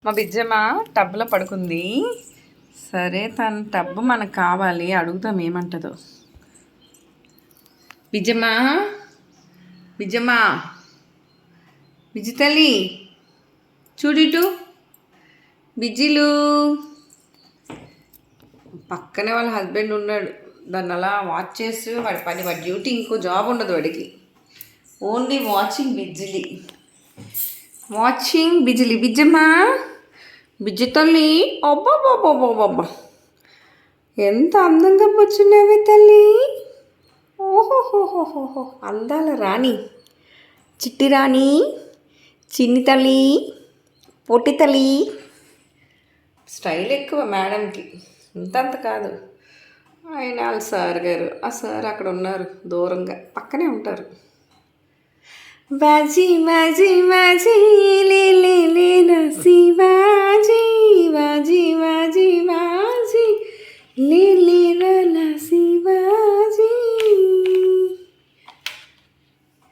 మా బిజ్జమ్మ టబ్లో పడుకుంది. సరే తన టబ్బు మనకు కావాలి, అడుగుతాం ఏమంటుందో. బిజ్జమ్మ బిజ్జమ్మ బిజ్జి తల్లి చూడిటు బిజ్జిలు. పక్కనే వాళ్ళ హస్బెండ్ ఉన్నాడు, దాన్ని అలా వాచ్ చేస్తూ వాడి పని, వాడి డ్యూటీ, ఇంకో జాబ్ ఉండదు వాడికి, ఓన్లీ వాచింగ్ బిజ్జిలి, వాచింగ్ బిజ్జిలి. బిజ్జమ్మ బిజ్జి తల్లి, అబ్బాబ్బాబ్బాబ్బా ఎంత అందంగా కూర్చున్నావే తల్లి. ఓహోహోహోహో, అందాల రాణి, చిట్టి రాణి, చిన్ని తల్లి, పొట్టి తల్లి. స్టైల్ ఎక్కువ మేడంకి, ఇంతంత కాదు. ఆయన వాళ్ళ సార్ గారు, ఆ సార్ అక్కడ ఉన్నారు, దూరంగా పక్కనే ఉంటారు. బాజీ బాజీ బాజీ లేనా శివాజీ, బాజీ బాజీ బాజీ లేనా శివాజీ.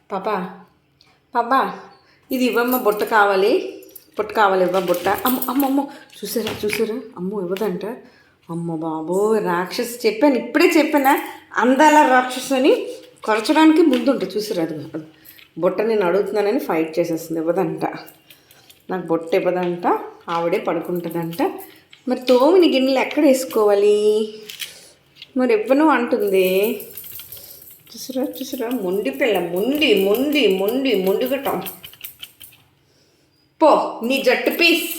పాపా పాపా ఇది ఇవ్వమ్మ, బుట్ట కావాలి, బుట్ట కావాలి, ఇవ్వ బుట్ట. అమ్మ అమ్మ అమ్మ, చూసారా అమ్మో ఇవ్వదంట. అమ్మ బాబో, రాక్షస్ చెప్పాను, ఇప్పుడే చెప్పానా అందాల రాక్షసు అని. కొరచడానికి ముందు ఉంటుంది, చూసారు అది బుట్ట. నేను అడుగుతున్నానని ఫైట్ చేసేస్తుంది, ఇవ్వదంట నాకు బొట్ట, ఇవ్వదంట. ఆవిడే పడుకుంటుందంట. మరి తోమిని గిన్నెలు ఎక్కడ వేసుకోవాలి, మరి ఇవ్వను అంటుంది. చూసారా మొండి పిల్ల, మొండి గట్టం. పో నీ జట్టు పీస్